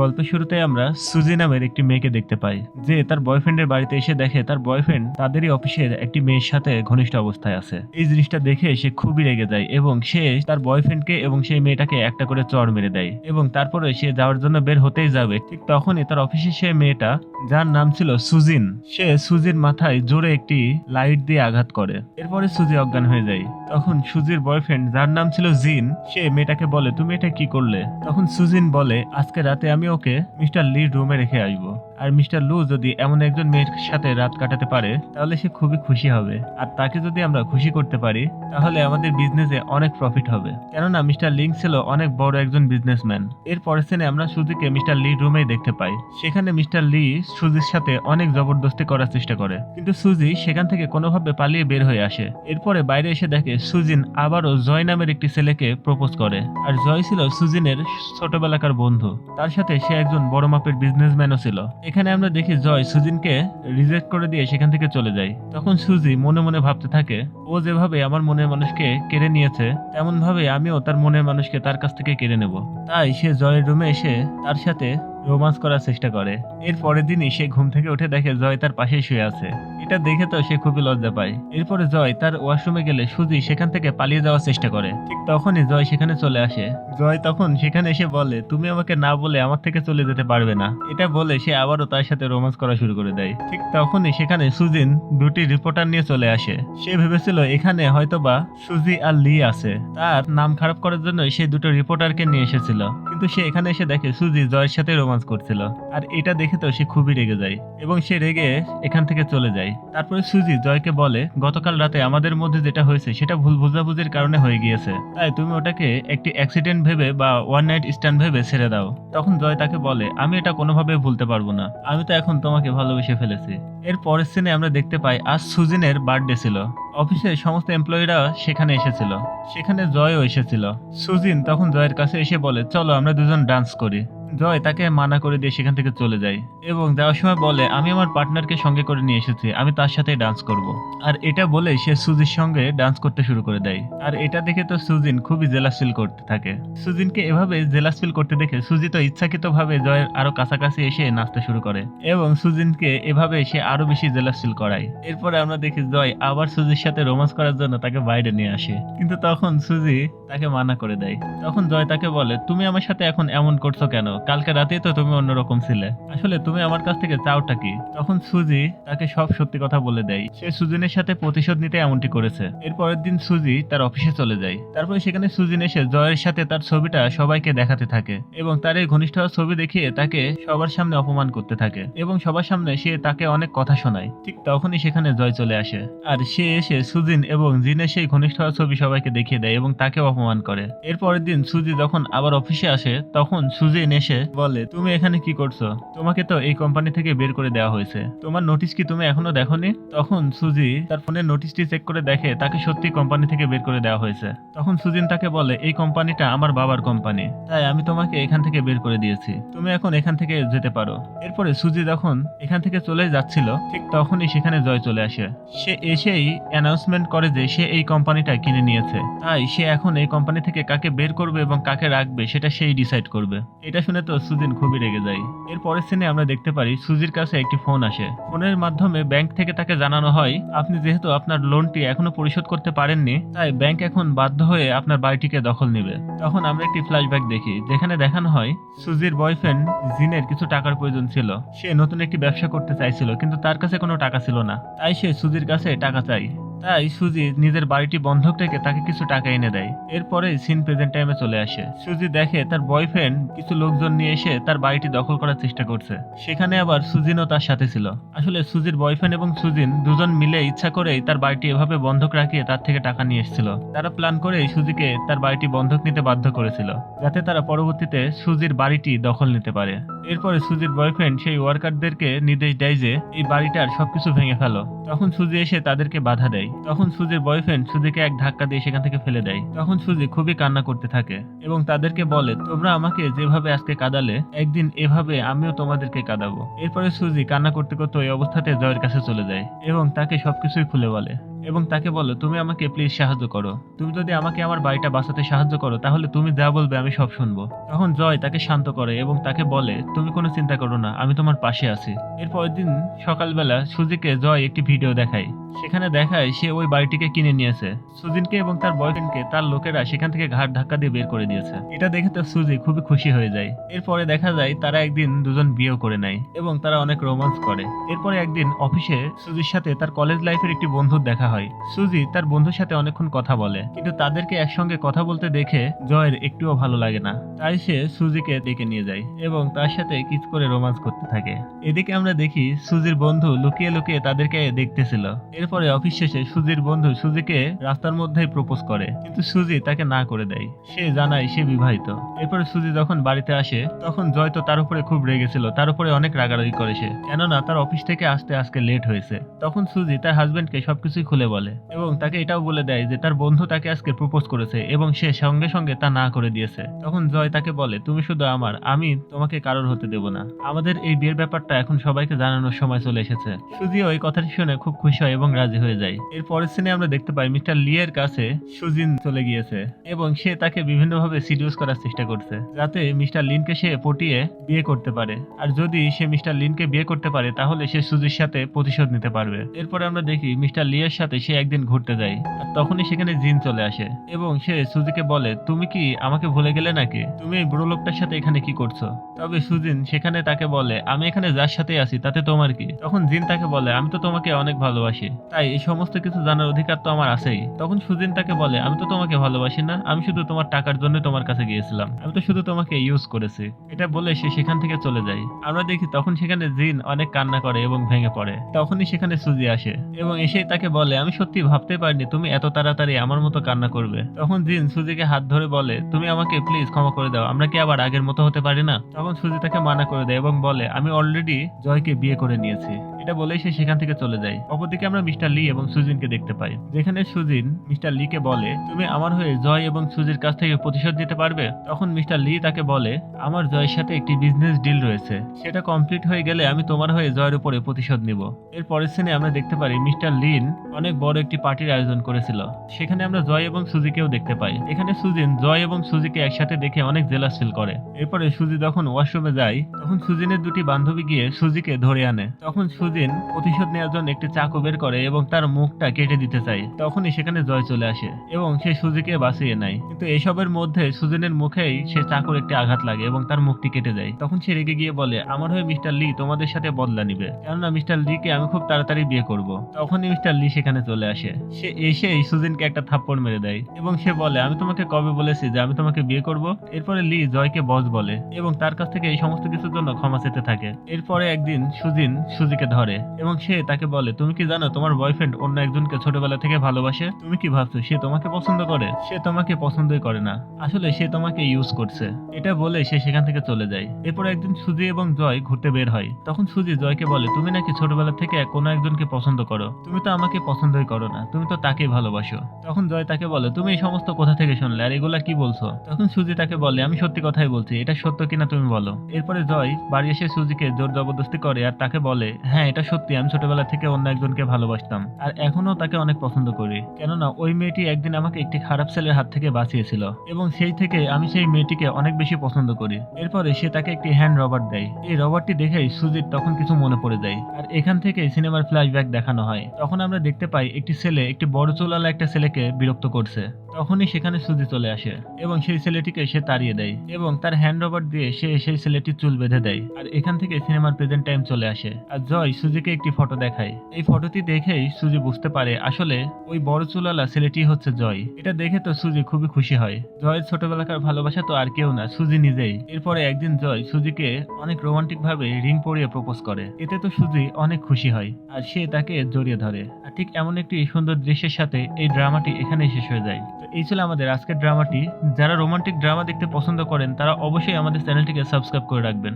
গল্পের শুরুতে আমরা সুজি নামের একটি মেয়েকে দেখতে পাই, যে তার বয়ফ্রেন্ডের বাড়িতে এসে দেখে তার বয়ফ্রেন্ড তাদেরই অফিসের একটি মেয়ের সাথে ঘনিষ্ঠ অবস্থায় আছে। এই জিনিসটা দেখে সে খুবই রেগে যায় এবং সে তার বয়ফ্রেন্ডকে এবং সেই মেয়েটাকে একটা করে চড় মেরে দেয় এবং তারপরে সে যাওয়ার জন্য বের হতেই যাবে, ঠিক তখনই তার অফিসে সে মেয়েটা, যার নাম ছিল সুজিন, সে সুজির মাথায় জোরে একটি লাইট দিয়ে আঘাত করে। এরপরে সুজি অজ্ঞান হয়ে যায়। তখন সুজির বয়ফ্রেন্ড, যার নাম ছিল জিন, সে মেয়েটাকে বলে, তুমি এটা কি করলে? তখন সুজিন বলে, আজকে রাতে আমি ওকে মিস্টার লির রুমে রেখে আসবো, আর মিস্টার লু যদি এমন একজন মেয়ের সাথে রাত কাটাতে পারে তাহলে সে খুবই খুশি হবে, আর তাকে যদি আমরা খুশি করতে পারি তাহলে আমাদের বিজনেসে অনেক প্রফিট হবে। কেননা মিস্টার লিং ছিল অনেক বড় একজন বিজনেসম্যান। এর পরের সিনে আমরা সুজিকে মিস্টার লির রুমেই দেখতে পাই। সেখানে মিস্টার লি সুজির সাথে অনেক জবরদস্তি করার চেষ্টা করে, কিন্তু সুজি সেখান থেকে কোনোভাবে পালিয়ে বের হয়ে আসে। এরপরে বাইরে এসে দেখে সুজিন আবারও জয় নামের একটি ছেলেকে প্রপোজ করে, আর জয় ছিল সুজিনের ছোটবেলাকার বন্ধু। তার সাথে সে একজন বড় মাপের বিজনেসম্যানও ছিল। এখানে আমরা দেখি জয় সুজিনকে রিজেক্ট করে দিয়ে সেখান থেকে চলে যায়। তখন সুজি মনে মনে ভাবতে থাকে, ও যেভাবে আমার মনের মানুষকে কেড়ে নিয়েছে তেমন ভাবে আমিও তার মনের মানুষকে তার কাছ থেকে কেড়ে নেব। তাই সে জয়ের রুমে এসে তার সাথে রোমান্স করার চেষ্টা করে। এর পরের দিনই সে ঘুম থেকে উঠে দেখে জয় তার পাশেই শুয়ে আছে। এটা দেখে তো সে খুবই লজ্জা পায়। এরপরে জয় তার ওয়াশরুমে গেলে সুজি সেখান থেকে পালিয়ে যাওয়ার চেষ্টা করে। ঠিক তখনই জয় সেখানে চলে আসে। জয় তখন সেখানে এসে বলে, তুমি আমাকে না বলে আমার থেকে চলে যেতে পারবে না। এটা বলে সে আবারও তার সাথে রোমান্স করা শুরু করে দেয়। ঠিক তখনই সেখানে সুজিন দুটি রিপোর্টার নিয়ে চলে আসে। সে ভেবেছিল এখানে হয়তোবা সুজি আর লি আছে, তার নাম খারাপ করার জন্য সে দুটো রিপোর্টারকে নিয়ে এসেছিল। কিন্তু সে এখানে এসে দেখে সুজি জয়ের সাথে রোমান্স করছিল, আর এটা দেখে তো সে খুবই রেগে যায় এবং সে রেগে এখান থেকে চলে যায়। তারপরে সুজি জয়কে বলে, গতকাল রাতে আমাদের মধ্যে যেটা হয়েছে সেটা ভুল বোঝাবুঝির কারণে হয়ে গিয়েছে, তাই তুমি ওটাকে একটি অ্যাক্সিডেন্ট ভেবে বা ওয়ান নাইট স্ট্যান্ড ভেবে ছেড়ে দাও। তখন জয় তাকে বলে, আমি এটা কোনোভাবে ভুলতে পারবো না, আমি তো এখন তোমাকে ভালোবেসে ফেলেছি। এর পরের সিনে আমরা দেখতে পাই আজ সুজিনের বার্থডে ছিল। অফিসের সমস্ত এমপ্লয়িরা সেখানে এসেছিল, সেখানে জয়ও এসেছিল। সুজিন তখন জয়ের কাছে এসে বলে, চলো আমরা দুজন ডান্স করি। জয় তাকে মানা করে দিয়ে সেখান থেকে চলে যায় এবং যাওয়ার সময় বলে, আমি আমার পার্টনারকে সঙ্গে করে নিয়ে এসেছি, আমি তার সাথে ডান্স করব। আর এটা বলে সে সুজির সঙ্গে ডান্স করতে শুরু করে দেয়। আর এটা দেখে তো সুজিন খুবই জেলাস ফিল করতে থাকে। সুজিনকে এভাবে জেলাস ফিল করতে দেখে সুজি তো ইচ্ছাকৃতভাবে জয়ের আরো কাছাকাছি এসে নাচতে শুরু করে এবং সুজিনকে এভাবে সে আরো বেশি জেলাস ফিল করায়। এরপরে আমরা দেখি জয় আবার সুজির সাথে রোমান্স করার জন্য তাকে বাইরে নিয়ে আসে, কিন্তু তখন সুজি তাকে মানা করে দেয়। তখন জয় তাকে বলে, তুমি আমার সাথে এখন এমন করছো কেন? কালকে রাতেই তো তুমি অন্যরকম ছিলে, আসলে তুমি আমার কাছ থেকে চাওটা কি? তখন সুজি তাকে সব সত্যি কথা বলে দেয়। সে সুজিনের সাথে প্রতিশোধ নিতে এমনটি করেছে। এরপরের দিন সুজি তার অফিসে চলে যায়। তারপরে সেখানে সুজিন এসে জয়ের সাথে তার ছবিটা সবাইকে দেখাতে থাকে এবং তার এই ঘনিষ্ঠ ছবি দেখিয়ে তাকে সবার সামনে অপমান করতে থাকে এবং সবার সামনে সে তাকে অনেক কথা শোনায়। ঠিক তখনই সেখানে জয় চলে আসে, আর সে এসে সুজিন এবং জিনের সেই ঘনিষ্ঠ ছবি সবাইকে দেখিয়ে দেয় এবং তাকে অপমান করে। এরপরের দিন সুজি যখন আবার অফিসে আসে তখন সুজিন এসে বলে, তুমি এখানে কি করছো? তোমাকে তো এই কোম্পানি থেকে বের করে দেওয়া হয়েছে, তোমার নোটিশ কি তুমি এখনো দেখোনি? তখন সুজি তার ফোনের নোটিশটি চেক করে দেখে তাকে সত্যি কোম্পানি থেকে বের করে দেওয়া হয়েছে। তখন সুজিন তাকে বলে, এই কোম্পানিটা আমার বাবার কোম্পানি, তাই আমি তোমাকে এখান থেকে বের করে দিয়েছি, তুমি এখন এখান থেকে যেতে পারো। এরপরে সুজি যখন এখান থেকে চলে যাচ্ছিল ঠিক তখনই সেখানে জয় চলে আসে। সে এসেই অ্যানাউন্সমেন্ট করে যে সে এই কোম্পানিটা কিনে নিয়েছে, তাই সে এখন এই কোম্পানি থেকে কাকে বের করবে এবং কাকে রাখবে সেটা সেই ডিসাইড করবে। এটা শুনে তো সুজিন খুবই রেগে যায়। এর পরের সিনে আমরা দেখতে পারি সুজির কাছে একটি ফোন আসে। ফোনের মাধ্যমে ব্যাংক থেকে তাকে জানানো হয়, আপনি যেহেতু আপনার লোনটি এখনো পরিশোধ করতে পারেননি, তাই ব্যাংক এখন বাধ্য হয়ে আপনার বাড়িটিকে দখল নেবে। তখন আমরা একটি ফ্ল্যাশব্যাক দেখি, যেখানে দেখানো হয় সুজির বয়ফ্রেন্ড জিনের কিছু টাকার প্রয়োজন ছিল। সে নতুন একটি ব্যবসা করতে চাইছিল, কিন্তু তার কাছে কোনো টাকা ছিল না, তাই সে সুজির কাছে টাকা চাই। তাই সুজি নিজের বাড়িটি বন্ধক রেখে তাকে কিছু টাকা এনে দেয়। এরপরে সিন প্রেজেন্ট টাইমে চলে আসে। সুজি দেখে তার বয়ফ্রেন্ড কিছু লোকজন নিয়ে এসে তার বাড়িটি দখল করার চেষ্টা করছে। সেখানে আবার সুজিনও তার সাথে ছিল। আসলে সুজির বয়ফ্রেন্ড এবং সুজিন দুজন মিলে ইচ্ছা করেই তার বাড়িটি এভাবে বন্ধক রাখিয়ে তার থেকে টাকা নিয়ে এসেছিল। তারা প্ল্যান করেই সুজিকে তার বাড়িটি বন্ধক নিতে বাধ্য করেছিল, যাতে তারা পরবর্তীতে সুজির বাড়িটি দখল নিতে পারে। এরপরে সুজির বয়ফ্রেন্ড সেই ওয়ার্কারদেরকে নির্দেশ দেয় যে এই বাড়িটার সবকিছু ভেঙে ফেলো। তখন সুজি এসে তাদেরকে বাধা দেয়। তখন সুজির বয়ফ্রেন্ড সুজিকে এক ধাক্কা দিয়ে সেখান থেকে ফেলে দেয়। তখন সুজি খুবই কান্না করতে থাকে এবং তাদেরকে বলে, তোমরা আমাকে যেভাবে আজকে কাঁদালে, একদিন এভাবে আমিও তোমাদেরকে কাঁদাবো। এরপরে সুজি কান্না করতে করতে ওই অবস্থাতে জয়ের কাছে চলে যায় এবং তাকে সবকিছুই খুলে বলে। এবং তাকে বলে তুমি আমাকে প্লিজ সাহায্য করো, তুমি যদি আমাকে আমার বাড়িটা বাঁচাতে সাহায্য করো তাহলে তুমি যা বলবে আমি সব শুনবো। তখন জয় তাকে শান্ত করে এবং তাকে বলে তুমি কোনো চিন্তা করো না, আমি তোমার পাশে আছি। এর পরের দিন সকালবেলা সুজিকে জয় একটি ভিডিও দেখায়, সেখানে দেখায় সে ওই বাড়িটিকে কিনে নিয়েছে। সুজিনকে এবং তার বয়ফ্রেন্ডকে তার লোকেরা সেখান থেকে ঘাট ধাক্কা দিয়ে বের করে দিয়েছে। এটা দেখে তো সুজি খুবই খুশি হয়ে যায়। এরপরে দেখা যায় তারা একদিন দুজন বিয়েও করে নেয় এবং তারা অনেক রোমান্স করে। এরপরে একদিন অফিসে সুজির সাথে তার কলেজ লাইফের একটি বন্ধুর দেখা হয়। সুজি তার বন্ধুর সাথে অনেকক্ষণ কথা বলে, কিন্তু তাদেরকে একসঙ্গে কথা বলতে দেখে জয়ের একটুও ভালো লাগে না। তাই সে সুজিকে ডেকে নিয়ে যায় এবং তার সাথে কিস করে রোমান্স করতে থাকে। এদিকে আমরা দেখি সুজির বন্ধু লুকিয়ে লুকিয়ে তাদেরকে দেখতেছিল। এরপরে অফিস শেষে সুজির বন্ধু সুজিকে রাস্তার মধ্যেই প্রপোজ করে, কিন্তু সুজি তাকে না করে দেয়। সে জানায় সে বিবাহিত। এরপরে সুজি যখন বাড়িতে আসে তখন জয় তো তার উপরে খুব রেগেছিল, তার উপরে অনেক রাগারাগি করে সে, কেননা তার অফিস থেকে আসতে আজকে লেট হয়েছে। তখন সুজি তার হাজবেন্ডকে সবকিছুই খুলে বলে এবং তাকে এটাও বলে দেয় যে তার বন্ধু তাকে আজকে প্রপোজ করেছে এবং সে সঙ্গে সঙ্গে তা না করে দিয়েছে। তখন জয় তাকে বলে তুমি শুধু আমার, আমি তোমাকে কারোর হতে দেব না। আমাদের এই বিয়ের ব্যাপারটা এখন সবাইকে জানানোর সময় চলে এসেছে। সুজিও এই কথাটি শুনে খুব খুশি হয় এবং রাজি হয়ে যায়। এর পরের সিনে আমরা দেখতে পাই মিস্টার লি এর কাছে সুজিন চলে গিয়েছে এবং সে তাকে বিভিন্নভাবে সিডিউস করার চেষ্টা করছে যাতে মিস্টার লিনকে সে পটিয়ে বিয়ে করতে পারে। আর যদি সে মিস্টার লিনকে বিয়ে করতে পারে তাহলে সে সুজির সাথে প্রতিশোধ নিতে পারবে। এরপরে আমরা দেখি মিস্টার লি এর সাথে সে একদিন ঘুরতে যায়, আর তখনই সেখানে জিন চলে আসে এবং সে সুজিকে বলে তুমি কি আমাকে ভুলে গেলে নাকি, তুমি এই বুড়ো লোকটার সাথে এখানে কি করছো? তবে সুজিন সেখানে তাকে বলে আমি এখানে যার সাথে আছি তাতে তোমার কি? তখন জিন তাকে বলে আমি তো তোমাকে অনেক ভালোবাসি, তাই এই সমস্ত কিছু জানার অধিকার তো আমার আছেই। তখন সুজিন তাকে বলে আমি তো তোমাকে ভালোবাসি না, আমি শুধু তোমার টাকার জন্য তোমার কাছে গিয়েছিলাম, আমি তো শুধু তোমাকে ইউজ করেছি। এটা বলে সে সেখান থেকে চলে যায়। আমরা দেখি তখন সেখানে জিন অনেক কান্না করে এবং ভেঙে পড়ে। তখনই সেখানে সুজি আসে এবং এসেই তাকে বলে আমি সত্যি ভাবতে পারিনি তুমি এত তাড়াতাড়ি আমার মতো কান্না করবে। তখন জিন সুজিকে হাত ধরে বলে তুমি আমাকে প্লিজ ক্ষমা করে দাও, আমরা কি আবার আগের মতো হতে পারি না? তখন সুজি তাকে মানা করে দেয় এবং বলে আমি অলরেডি জয়কে বিয়ে করে নিয়েছি। এটা বলেই সে সেখান থেকে চলে যায়। অপরদিকে আমরা মিস্টার লি এবং সুজিনকে দেখতে পাই, যেখানে সুজিন মিস্টার লিকে বলে তুমি আমার হয়ে জয় এবং সুজির কাছ থেকে প্রতিশোধ নিতে পারবে। তখন মিস্টার লি তাকে বলে আমার জয়ের সাথে একটি বিজনেস ডিল রয়েছে, সেটা কমপ্লিট হয়ে গেলে আমি তোমার হয়ে জয়ের উপরে প্রতিশোধ নিব। এর পরের সিনে আমরা দেখতে পারি মিস্টার লিন অনেক বড় একটি পার্টির আয়োজন করেছিল, সেখানে আমরা জয় এবং সুজিকেও দেখতে পাই। এখানে সুজিন জয় এবং সুজিকে একসাথে দেখে অনেক জেলাস ফিল করে। এরপরে সুজি যখন ওয়াশরুমে যায় তখন সুজিনের দুটি বান্ধবী গিয়ে সুজিকে ধরে আনে। তখন সুজিন প্রতিশোধ নেওয়ার জন্য একটি চাকু বের করে এবং তার মুখটা কেটে দিতে চায়। তখনই সেখানে জয় চলে আসে এবং সে সুজিকে বাঁচিয়ে নেয়, কিন্তু এসবের মধ্যে সুজিনের মুখেই সে চাকুর একটি আঘাত লাগে এবং তার মুখটি কেটে যায়। তখন সে রেগে গিয়ে বলে আমার হয়ে মিস্টার লি তোমাদের সাথে বদলা নিবে, কেননা মিস্টার লিকে আমি খুব তাড়াতাড়ি বিয়ে করব। তখনই মিস্টার লি সেখানে চলে আসে। সে এসেই সুজিনকে একটা থাপ্পড় মেরে দেয় এবং সে বলে আমি তোমাকে কবে বলেছি যে আমি তোমাকে বিয়ে করব? এরপরে লি জয়কে বস বলে এবং তার কাছ থেকে এই সমস্ত কিছুর জন্য ক্ষমা চেতে থাকে। এরপরে একদিন সুজিন সুজিকে ধরে এবং সে তাকে বলে তুমি কি জানো তোমার বয়ফ্রেন্ড অন্য একজনকে ছোটবেলা থেকে ভালোবাসে? তুমি কি ভাবছো সে তোমাকে পছন্দ করে? সে তোমাকে পছন্দই করে না, আসলে সে তোমাকে ইউজ করছে। এটা বলে সে সেখান থেকে চলে যায়। এরপর একদিন সুজি এবং জয় ঘুরতে বের হয়। তখন সুজি জয়কে বলে তুমি নাকি ছোটবেলা থেকে কোনো একজনকে পছন্দ করো, তুমি তো আমাকে পছন্দই করো না, তুমি তো তাকেই ভালোবাসো। তখন জয় তাকে বলে তুমি এই সমস্ত কোথা থেকে শুনলে আর এগুলা কি বলছো? তখন সুজি তাকে বলে আমি সত্যি কথাই বলছি, এটা সত্য কিনা তুমি বলো। এরপরে জয় বাড়ি এসে সুজিকে জোর জবরদস্তি করে আর তাকে বলে হ্যাঁ এটা সত্যি, আমি ছোটবেলা থেকে অন্য একজনকে ভালোবাসতাম আর এখনো তাকে অনেক পছন্দ করি, কেননা ওই মেয়েটি একদিন আমাকে একটি খারাপ ছেলের হাত থেকে বাঁচিয়েছিল এবং সেই থেকে আমি সেই মেয়েটিকে অনেক বেশি পছন্দ করি। এরপরে সে তাকে একটি হ্যান্ড রবার দেয়। এই রবারটি দেখেই সুজির তখন কিছু মনে পড়ে যায় আর এখান থেকে সিনেমার ফ্ল্যাশব্যাক দেখানো হয়। তখন আমরা দেখতে পাই একটি ছেলে একটি বড় চুলওয়ালা একটা ছেলেকে বিরক্ত করছে। তখনই সেখানে সুজি চলে আসে এবং সেই ছেলেটিকে সে তাড়িয়ে দেয় এবং তার হ্যান্ড রবার দিয়ে সে সেই ছেলেটির চুল বেঁধে দেয়। আর এখান থেকে সিনেমার প্রেজেন্ট টাইম চলে আসে আর জয় সুজিকে একটি ফটো দেখায়। এই ফটোটি দেখেই সুজি বুঝতে পারে আসলে ওই বড় চুলওয়ালা ছেলেটি হচ্ছে জয়। এটা দেখে তো সুজি খুবই খুশি হয়। জয়ের ছোটবেলাকার ভালোবাসা তো আর কেউ না, সুজি নিজেই। এরপরে একদিন জয় সুজিকে অনেক রোমান্টিক ভাবে রিং পরিয়ে প্রপোজ করে। এতে তো সুজি অনেক খুশি হয় আর সে তাকে জড়িয়ে ধরে। আর ঠিক এমন একটি সুন্দর দৃশ্যের সাথে এই ড্রামাটি এখানেই শেষ হয়ে যায়। তো এই ছিল আমাদের আজকের ড্রামাটি। যারা রোমান্টিক ড্রামা দেখতে পছন্দ করেন তারা অবশ্যই আমাদের চ্যানেলটিকে সাবস্ক্রাইব করে রাখবেন।